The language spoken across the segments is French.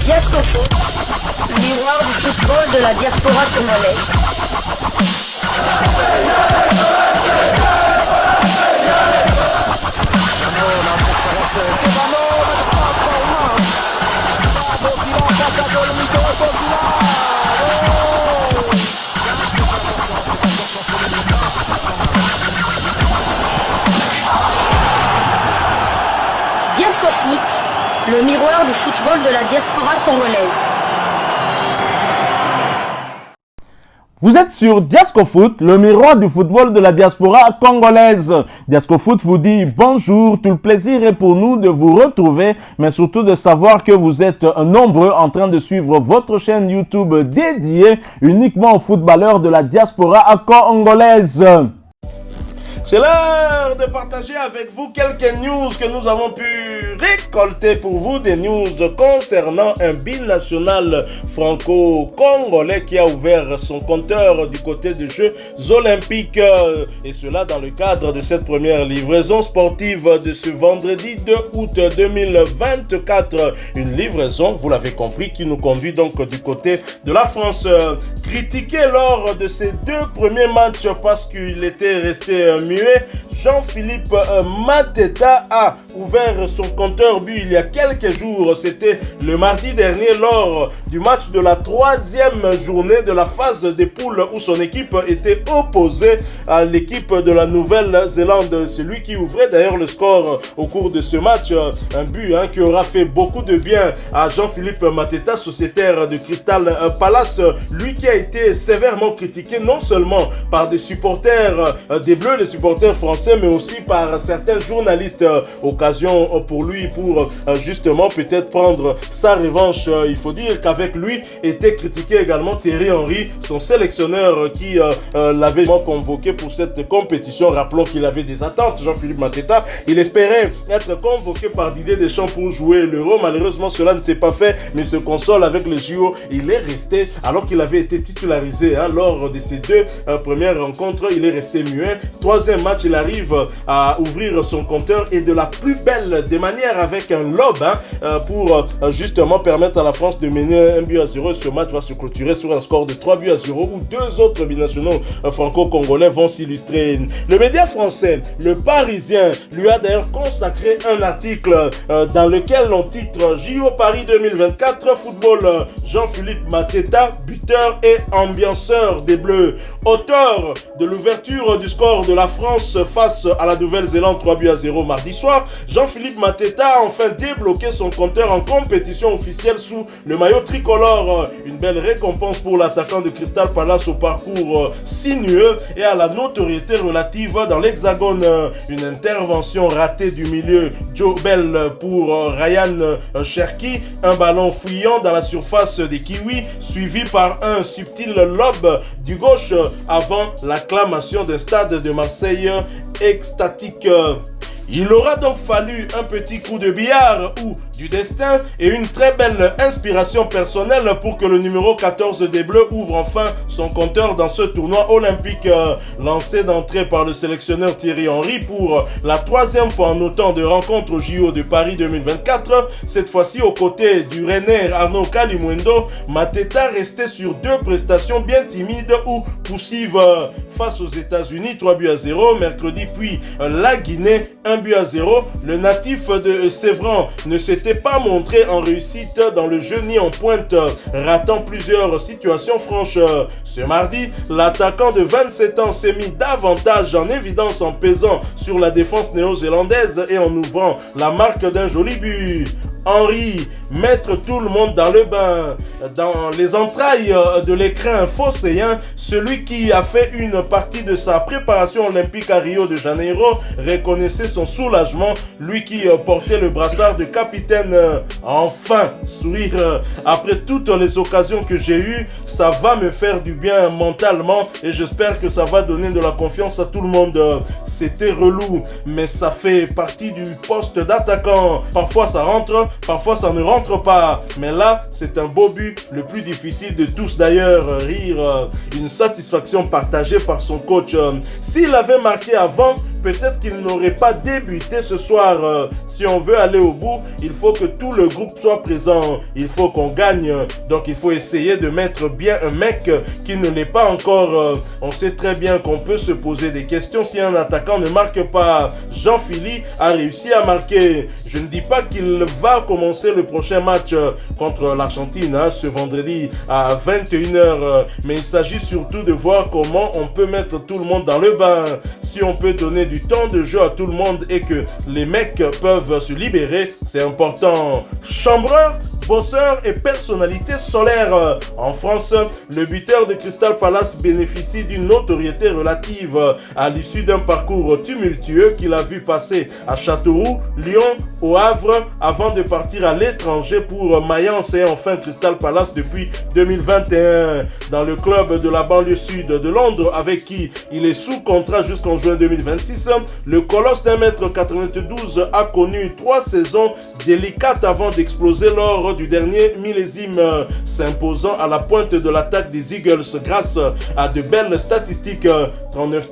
Diasco Foot, miroir du football de la diaspora congolaise. Diasco Foot, le miroir du football de la diaspora congolaise. Vous êtes sur Diasco Foot, le miroir du football de la diaspora congolaise. Diasco Foot vous dit bonjour, tout le plaisir est pour nous de vous retrouver, mais surtout de savoir que vous êtes nombreux en train de suivre votre chaîne YouTube dédiée uniquement aux footballeurs de la diaspora congolaise. C'est l'heure de partager avec vous quelques news que nous avons pu récolter pour vous, des news concernant un binational franco-congolais qui a ouvert son compteur du côté des Jeux Olympiques, et cela dans le cadre de cette première livraison sportive de ce vendredi 2 août 2024. Une livraison, vous l'avez compris, qui nous conduit donc du côté de la France. Critiqué lors de ces deux premiers matchs parce qu'il était resté muet, Jean-Philippe Mateta a ouvert son compteur but il y a quelques jours. C'était le mardi dernier lors du match de la troisième journée de la phase des poules où son équipe était opposée à l'équipe de la Nouvelle-Zélande. Celui qui ouvrait d'ailleurs le score au cours de ce match, un but qui aura fait beaucoup de bien à Jean-Philippe Mateta, sociétaire de Crystal Palace, lui qui a été sévèrement critiqué non seulement par des supporters des Bleus, les supporters français, mais aussi par certains journalistes. Occasion pour lui pour justement peut-être prendre sa revanche. Il faut dire qu'avec lui était critiqué également Thierry Henry, son sélectionneur qui l'avait convoqué pour cette compétition. Rappelons qu'il avait des attentes, Jean-Philippe Mateta. Il espérait être convoqué par Didier Deschamps pour jouer l'Euro. Malheureusement, cela ne s'est pas fait, mais se console avec le JO. Il est resté, alors qu'il avait été titularisé lors de ces deux premières rencontres, il est resté muet. Troisième match, il arrive à ouvrir son compteur et de la plus belle des manières avec un lob pour justement permettre à la France de mener 1-0. Ce match va se clôturer sur un score de 3-0 où deux autres binationaux franco-congolais vont s'illustrer. Le média français, Le Parisien, lui a d'ailleurs consacré un article dans lequel on titre JO Paris 2024 football, Jean-Philippe Mateta, buteur et ambianceur des Bleus. Auteur de l'ouverture du score de la France face à la Nouvelle-Zélande 3-0 mardi soir, Jean-Philippe Mateta a enfin débloqué son compteur en compétition officielle sous le maillot tricolore. Une belle récompense pour l'attaquant de Crystal Palace au parcours sinueux et à la notoriété relative dans l'Hexagone. Une intervention ratée du milieu Joe Bell pour Ryan Cherki, un ballon fouillant dans la surface des Kiwis, suivi par un subtil lob du gauche avant l'acclamation d'un stade de Marseille extatique. Il aura donc fallu un petit coup de billard ou du destin et une très belle inspiration personnelle pour que le numéro 14 des Bleus ouvre enfin son compteur dans ce tournoi olympique. Lancé d'entrée par le sélectionneur Thierry Henry pour la troisième fois en autant de rencontres au JO de Paris 2024, cette fois-ci aux côtés du Rennais Arnaud Kalimuendo, Mateta restait sur deux prestations bien timides ou poussives. Face aux États-Unis 3-0 mercredi, puis la Guinée 1-0, le natif de Sévran ne s'était pas montré en réussite dans le jeu ni en pointe, ratant plusieurs situations franches. Ce mardi, l'attaquant de 27 ans s'est mis davantage en évidence en pesant sur la défense néo-zélandaise et en ouvrant la marque d'un joli but. Henry, mettre tout le monde dans le bain. Dans les entrailles de l'écrin phocéen, celui qui a fait une partie de sa préparation olympique à Rio de Janeiro reconnaissait son soulagement, lui qui portait le brassard de capitaine. Enfin, sourire. Après toutes les occasions que j'ai eues, ça va me faire du bien mentalement et j'espère que ça va donner de la confiance à tout le monde. C'était relou, mais ça fait partie du poste d'attaquant. Parfois ça rentre, parfois ça ne rentre pas. Mais là, c'est un beau but, le plus difficile de tous d'ailleurs. Rire, une satisfaction partagée par son coach. S'il avait marqué avant, peut-être qu'il n'aurait pas débuté ce soir. Si on veut aller au bout, il faut que tout le groupe soit présent. Il faut qu'on gagne. Donc il faut essayer de mettre bien un mec qui ne l'est pas encore. On sait très bien qu'on peut se poser des questions si un attaquant ne marque pas. Jean-Philippe a réussi à marquer. Je ne dis pas qu'il va commencer le prochain match contre l'Argentine ce vendredi à 21h. Mais il s'agit surtout de voir comment on peut mettre tout le monde dans le bain. Si on peut donner du temps de jeu à tout le monde et que les mecs peuvent se libérer, c'est important. Chambreur, bosseur et personnalité solaire. En France, le buteur de Crystal Palace bénéficie d'une notoriété relative à l'issue d'un parcours tumultueux qu'il a vu passer à Châteauroux, Lyon, au Havre, avant de partir à l'étranger pour Mayence et enfin Crystal Palace depuis 2021. Dans le club de la banlieue sud de Londres, avec qui il est sous contrat jusqu'en juin 2026, le colosse d'1m92 a connu 3 saisons délicates avant d'exploser lors du dernier millésime, s'imposant à la pointe de l'attaque des Eagles grâce à de belles statistiques, 39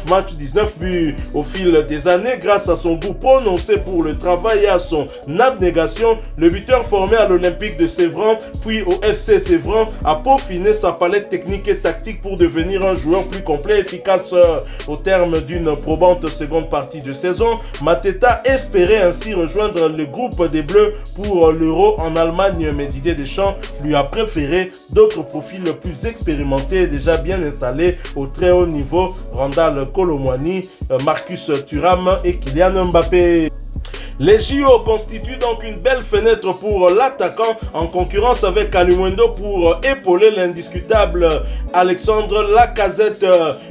matchs, 19 buts. Au fil des années, grâce à son goût prononcé pour le travail et à son abnégation, le buteur formé à l'Olympique de Sévran puis au FC Sévran a peaufiné sa palette technique et tactique pour devenir un joueur plus complet et efficace. Au terme d'une probante seconde partie de saison, Mateta espérait ainsi rejoindre le groupe des Bleus pour l'Euro en Allemagne, mais Didier Deschamps lui a préféré d'autres profils plus expérimentés, déjà bien installés au très haut niveau, Randal Kolo Muani, Marcus Thuram et Kylian Mbappé. Les JO constituent donc une belle fenêtre pour l'attaquant en concurrence avec Kalimundo pour épauler l'indiscutable Alexandre Lacazette.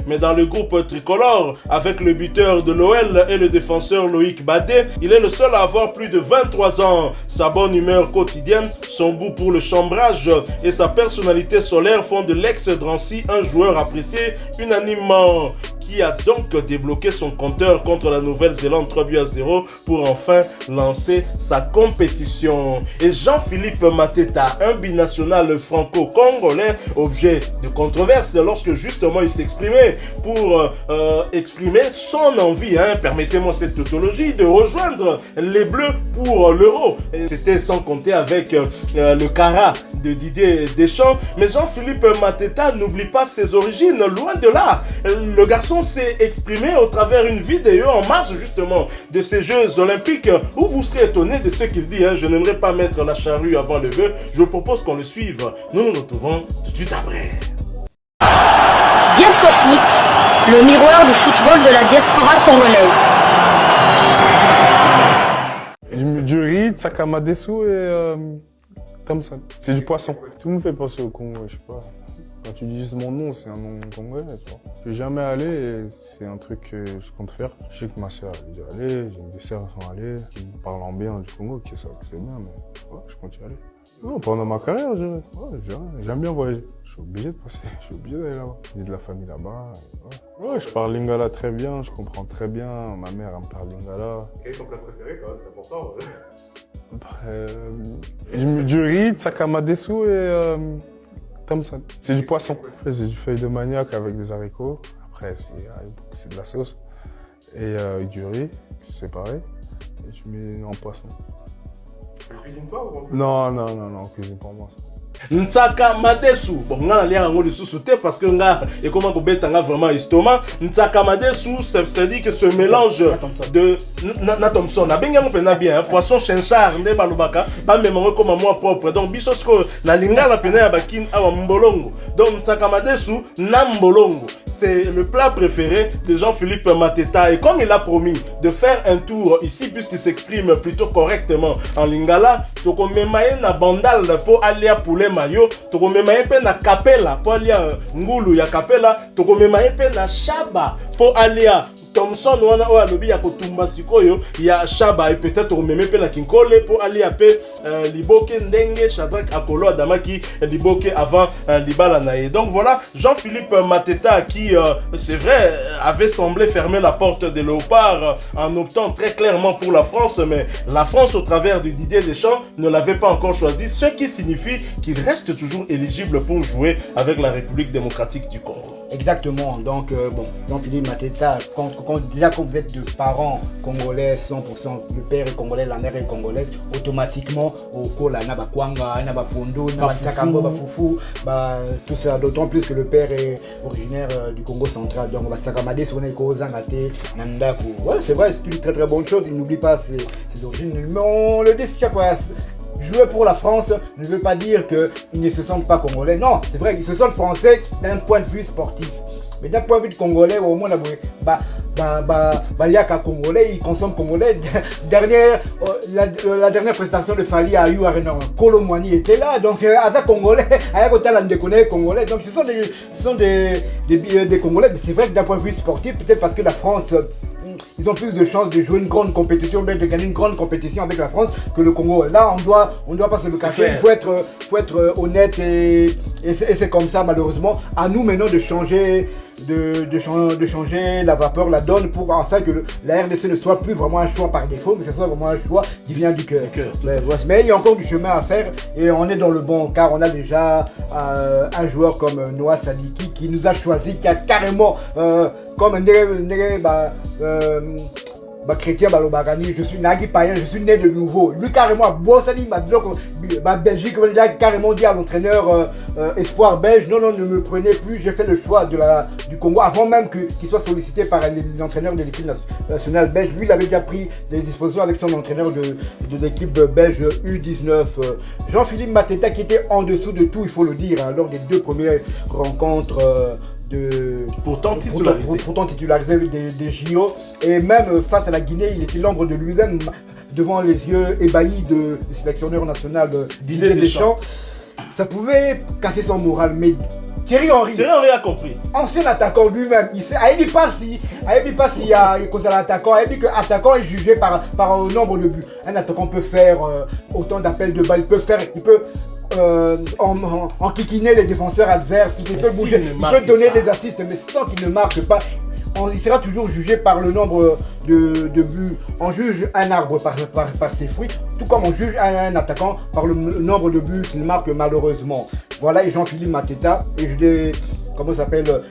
Mais dans le groupe tricolore, avec le buteur de l'OL et le défenseur Loïc Badé, il est le seul à avoir plus de 23 ans. Sa bonne humeur quotidienne, son goût pour le chambrage et sa personnalité solaire font de l'ex-Drancy un joueur apprécié unanimement, qui a donc débloqué son compteur contre la Nouvelle-Zélande 3-0 pour enfin lancer sa compétition. Et Jean-Philippe Mateta, un binational franco-congolais, objet de controverse lorsque justement il s'exprimait pour exprimer son envie, permettez-moi cette tautologie, de rejoindre les Bleus pour l'Euro. C'était sans compter avec le Cara de Didier Deschamps. Mais Jean-Philippe Mateta n'oublie pas ses origines, loin de là. Le garçon s'est exprimé au travers une vidéo en marge justement de ces Jeux Olympiques où vous serez étonné de ce qu'il dit. Je n'aimerais pas mettre la charrue avant le bœuf. Je vous propose qu'on le suive. Nous nous retrouvons tout de suite après. Diasco Foot, le miroir du football de la diaspora congolaise. Du riz, Tsakamadesu et Thompson. C'est du poisson. Tout me fait penser au Congo, je sais pas. Quand tu dis mon nom, c'est un nom congolais, tu vois. Je suis jamais allé et c'est un truc que je compte faire. Je sais que ma soeur est déjà allée, j'ai des sœurs qui sont allées, qui me parlent en bien du Congo, qui savent que c'est bien, mais ouais, je compte y aller. Non, pendant ma carrière, j'aime bien voyager. Je suis obligé de passer, je suis obligé d'aller là-bas. J'ai de la famille là-bas. Ouais, je parle lingala très bien, je comprends très bien. Ma mère, elle me parle lingala. Quel est ton plat préféré quand même, c'est important. Après, du riz, Tsakamadesu et Thompson. C'est du poisson. C'est du feuille de manioc avec des haricots. Après, c'est de la sauce. Et du riz, c'est pareil. Et tu mets en poisson. Tu cuisines toi ou non, on cuisine pour moi. Ntsaka Madesu, bon, on a l'air de sous-sauter parce que on a et comment qu'on bête vraiment estomac. Ntsaka Madesu, ça dit que ce mélange de na Thompson, na benga pena bien, poisson chenchard, nde balubaka, pas même comme moi propre. Donc bisosko na lingala pena ya bakin awa mbolongo. Donc Ntsaka Madesu na mbolongo. C'est le plat préféré de Jean-Philippe Mateta. Et comme il a promis de faire un tour ici, puisqu'il s'exprime plutôt correctement en lingala, toko memaye na bandal pour aller à poulet mayo, toko memaye pe na kapela pour aller à ngulu ya kapela, toko memaye pe na shaba pour aller à Thompson wana o alobi ya kotumba sikoyo ya shaba et peut-être toko memaye pe na kinkole pour aller à pe liboke ndenge Shadrack Akolo Adamaki liboke avant libala nae. Donc voilà Jean-Philippe Mateta qui qui, c'est vrai, avait semblé fermer la porte des Léopards en optant très clairement pour la France, mais la France, au travers du Didier Deschamps, ne l'avait pas encore choisi, ce qui signifie qu'il reste toujours éligible pour jouer avec la République démocratique du Congo. Exactement, donc Jean-Philippe Mateta, déjà quand vous êtes de parents congolais 100%, le père est congolais, la mère est congolaise, automatiquement au Kola, Naba Kwanga, Naba Pondo, Naba Takambo, Bafoufou, tout ça, d'autant plus que le père est originaire du Congo central, donc Sakamade, Soneko, Zangate, Nandaku. Ouais, c'est vrai, c'est une très très bonne chose, il n'oublie pas ses origines, mais on le dit chaque fois. Jouer pour la France ne veut pas dire qu'ils ne se sentent pas congolais. Non, c'est vrai qu'ils se sentent français d'un point de vue sportif. Mais d'un point de vue congolais, au moins, il y a qu'un congolais, ils consomment congolais. La dernière prestation de Fali à Arena, Kolomwani était là. Donc, à ça, congolais, à Yakotal, on déconne congolais. Donc, ce sont des congolais. Mais c'est vrai que d'un point de vue sportif, peut-être parce que la France. Ils ont plus de chances de jouer une grande compétition, de gagner une grande compétition avec la France que le Congo. Là, on doit pas se le cacher. Il faut être honnête et c'est comme ça malheureusement. À nous maintenant de changer, de changer la vapeur, la donne pour enfin que la RDC ne soit plus vraiment un choix par défaut, mais que ce soit vraiment un choix qui vient du cœur. Mais il y a encore du chemin à faire et on est dans le bon car on a déjà un joueur comme Noah Sadiki qui nous a choisi, qui a carrément comme un chrétien balobagani, je suis Nagui Payen, je suis né de nouveau. Lui carrément, Bossani m'a dit Belgique, il a carrément dit à l'entraîneur espoir belge, non, ne me prenez plus, j'ai fait le choix du Congo avant même qu'il soit sollicité par l'entraîneur de l'équipe nationale belge. Lui, il avait déjà pris des dispositions avec son entraîneur de l'équipe belge U19. Jean-Philippe Mateta qui était en dessous de tout, il faut le dire, lors des 2 premières rencontres. Pourtant titularisé des JO et même face à la Guinée il était l'ombre de lui-même devant les yeux ébahis du sélectionneur national Didier Deschamps. Ça pouvait casser son moral, mais Thierry Henry a compris. Ancien attaquant lui-même, il dit pas s'il y a cause à l'attaquant, il dit que l'attaquant est jugé par un nombre de buts. Un attaquant peut faire autant d'appels de balles, il peut enquiquiner les défenseurs adverses, il peut bouger, il peut donner des assists, mais tant qu'il ne marque pas, il sera toujours jugé par le nombre de buts. On juge un arbre par ses fruits, tout comme on juge un attaquant par le nombre de buts qu'il marque malheureusement. Voilà, et Jean-Philippe Mateta, et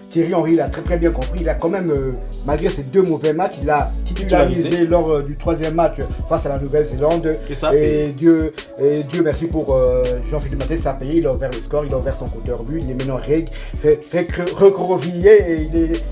Thierry Henry, il a très très bien compris. Il a quand même, malgré ces 2 mauvais matchs, il a titularisé lors du 3e match face à la Nouvelle-Zélande. Et Dieu merci pour Jean-Philippe Mateta, ça a payé, il a ouvert le score, il a ouvert son compteur but, il est maintenant recroquevillé et il est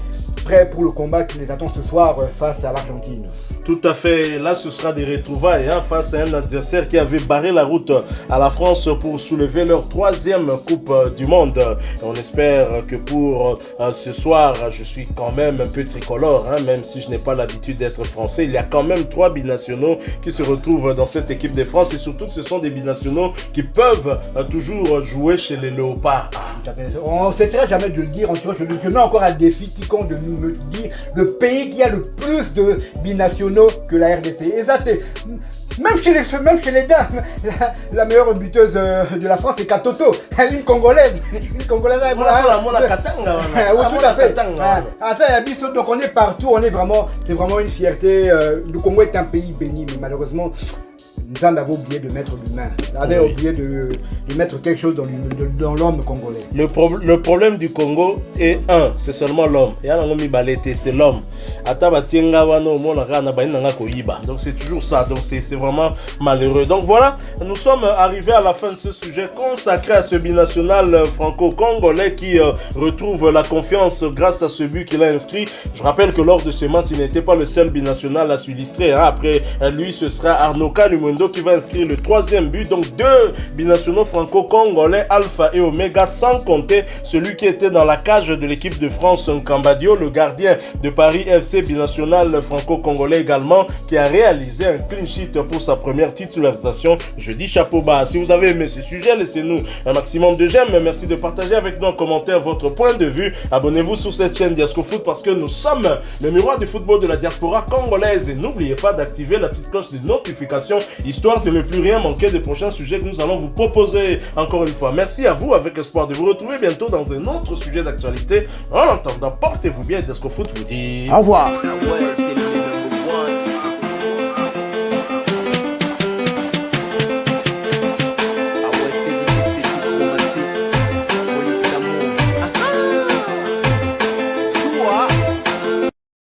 prêt pour le combat qui les attend ce soir face à l'Argentine. Tout à fait, là ce sera des retrouvailles face à un adversaire qui avait barré la route à la France pour soulever leur 3e Coupe du Monde. On espère que pour ce soir, je suis quand même un peu tricolore, même si je n'ai pas l'habitude d'être français. Il y a quand même 3 binationaux qui se retrouvent dans cette équipe de France et surtout que ce sont des binationaux qui peuvent toujours jouer chez les Léopards. On ne cessera jamais de le dire, je mets encore un défi quiconque de nous me dire le pays qui a le plus de binationaux que la RDC. Et ça, c'est même chez les dames, la meilleure buteuse de la France c'est Katoto, une congolaise. Tout à fait. Donc on est partout, c'est vraiment une fierté. Le Congo est un pays béni, mais malheureusement nous avons oublié de mettre l'humain. Nous avons oublié de mettre quelque chose dans l'homme congolais. Le problème du Congo est c'est seulement l'homme. C'est l'homme. Donc c'est toujours ça. Donc c'est vraiment malheureux. Donc voilà, nous sommes arrivés à la fin de ce sujet consacré à ce binational franco-congolais qui retrouve la confiance grâce à ce but qu'il a inscrit. Je rappelle que lors de ce match, il n'était pas le seul binational à s'illustrer. Après lui, ce sera Arnaud Kalumundo qui va inscrire le 3e but. Donc 2 binationaux franco-congolais, Alpha et Omega, sans compter celui qui était dans la cage de l'équipe de France, Nkambadio, le gardien de Paris FC binational franco-congolais également, qui a réalisé un clean sheet pour sa première titularisation. Je dis chapeau bas. Si vous avez aimé ce sujet, laissez-nous un maximum de j'aime. Merci de partager avec nous en commentaire votre point de vue. Abonnez-vous sur cette chaîne Diasco Foot parce que nous sommes le miroir du football de la diaspora congolaise. Et n'oubliez pas d'activer la petite cloche des notifications, histoire de ne plus rien manquer des prochains sujets que nous allons vous proposer. Encore une fois, merci à vous, avec espoir de vous retrouver bientôt dans un autre sujet d'actualité. En attendant, portez-vous bien. Diasco Foot vous dit au revoir.